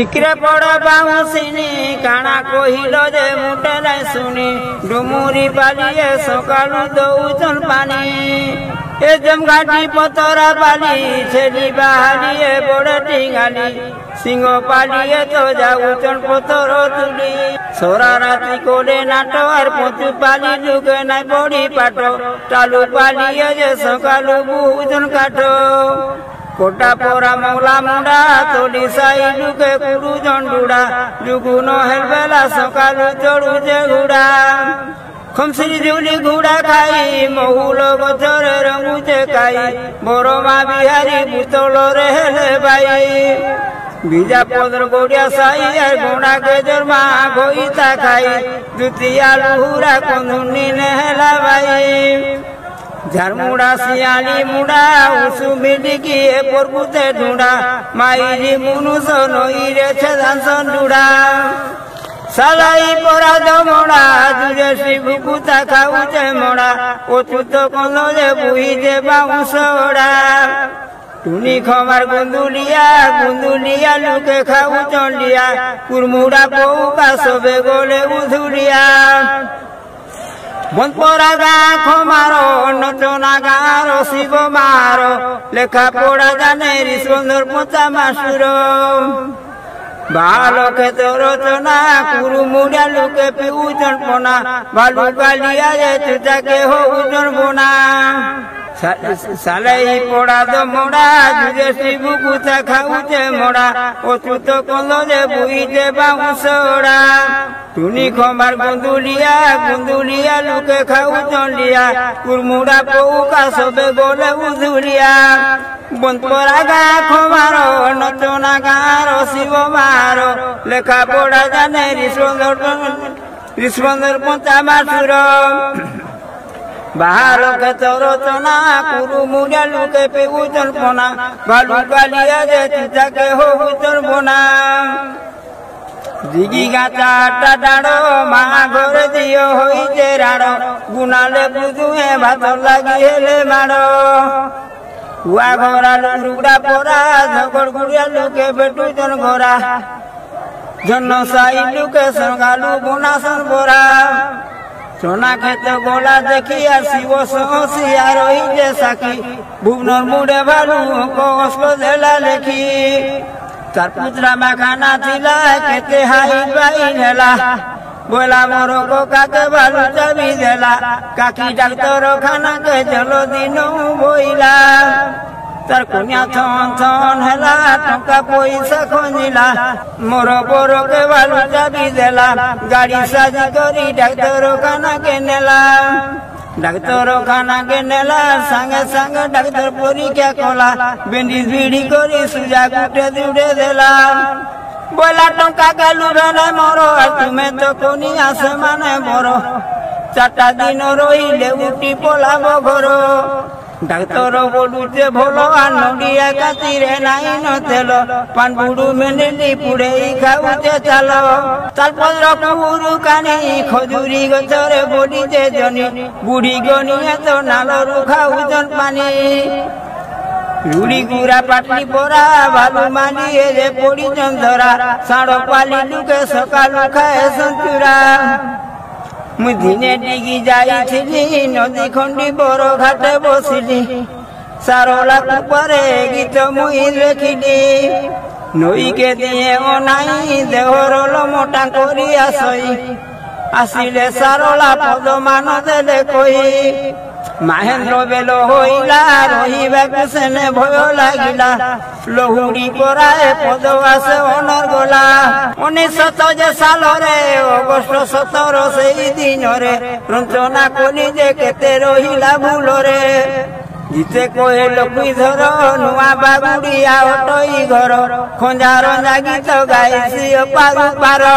टिकरे पड़ा बाउसिनी काना कहिलो जे मुटे नहीं सुनी डुमुरी पालिए सकालू दौचन पानी ए जमघाटी पतरा पाली छेली बाहालिए बड़े टिंगाली सिंह पालिए तो जाऊचन पतर तुली सोरा राती कोले नाटो और पोचु पाली लुके नहीं बड़ी पाटो टालू पालिए जे सकालू बुचन काटो कोटा पोरा मौला मुंडा तोली साई लुके कुडू जंडुड़ा जुगु न हेलबेला सकालू चढ़ू जे घुड़ा खमसी जुली घुड़ा खाई महुलो गचरे रंगुचे खाई बरमा बिहारी बुतलो रेले बाई बीजा पदर गोड़िया साई गोड़ा के जरमा गोईता खाई दुतिया लुहुरा कंधुनी नेहला बाई झारमुड़ा सियाली मुड़ा उसु मिलिकी परपुते ढूंढा माइरी मुनुसो नईरे छेदांसन डुड़ा सालाई परा दमड़ा तुझे शिवकुता खाऊचे मोड़ा ओचुत कंदो जे बुही जे बाउंसोड़ा टुनी खमार गुंदुलिया लुके खाऊचन लिया कुरमुड़ा पौका सबे गोले उधुलिया बंदपरा गा खमारो नचना गारो शिव मारो लेखा पड़ा जाने ऋषवंदर पोचा मासुरो बालो के तो रचना कुरु मुड़िया लुके पिउचन पोना बालू गालिया जे चुचा के हो उजन बोना साले ही पड़ा दो मोड़ा जुजे शिबु कुचा खाऊचे मोड़ा ओचुत कंदो जे बुई जे बाउंसोड़ा टुनी खमार गुंदुलिया लुके खाऊचन लिया कुरमुड़ा पौका सबे गोले उधुलिया बंदपरा गा खमारो नचना गारो शिव मारो लेखा पड़ा जाने ऋषवंदर पोचा मासुरो बाहर के चरचना कुरु मुड़िया लुके पे उचन पोना बालू गालिया जे चुचा के हो उचन बोना दिगी गाचा डाड़ो माँ घर दियो होई जे राड़ो गुनाले बुझुए भात लगी हेले माड़ो हुआ घोरा लुगड़ा पोरा झगड़ गुड़िया लुके बेटू जन घोरा जन्नो साई लुके संगालू बोना सन बोरा सोना खेत गोला देखिया शिव सोसिया रही जे साखी भुवनर मुड़े भालू को असलो देला लेखी तार पुत्रा में खाना थिला केते हाई बाई नेला बोला मोरो को काके भालू चाबी देला काकी डाक्टर खाना के चलो दिनो बोइला तार कुनिया थन हेला टंका पैसा खोजिला मोरो बोरो के भालू चाबी देला गाड़ी साजी करी डाक्टर खाना के नेला संगे संगे डाक्टर परीक्षा कला बेंडिज भिड़ी करी सुजा गुटे दुड़े देला बोला टंका के लुभे नहीं मोरो तुम्हें तो कोनी आसे माने मोरो चारटा दिन रहीले उठी पलाबो घरो डाक्तर बोलुचे भलो नड़िया कातीरे नाई न तेल पान बुड़ू मेनेली पुड़े खाऊचे चालो ताल पदर कुरु कानी खजुरी गचरे बोली जे जनी बुढ़ी गनिया तो नालरू खाऊचन पानी रुड़ी गुरा पाटली पोरा भालू मानी जे पोड़ी चंदरा साड़ो पाली लुके सकालू खाए संतुरा मुई दिने डिगी जाई थिली नदी खंडी बरो घाटे बसिली सारोला कुपरे गीत मुई लेखिली नई के दिए ओनाई देहर मोटा करी आसई आसिले सारोला पद मान देले कही महेंद्र बेलो होइला रहीबा कुसेने भय लागिला लहुड़ी पराए पद आसे अनर गला 1900 साल रे अगस्त 17 से दिन रे रंचना कली जे केते रहिला भूल रे जिते कोहे लकुई धर नुआ बागुड़िया हटई घर खंजार जागी तो गाइसी पार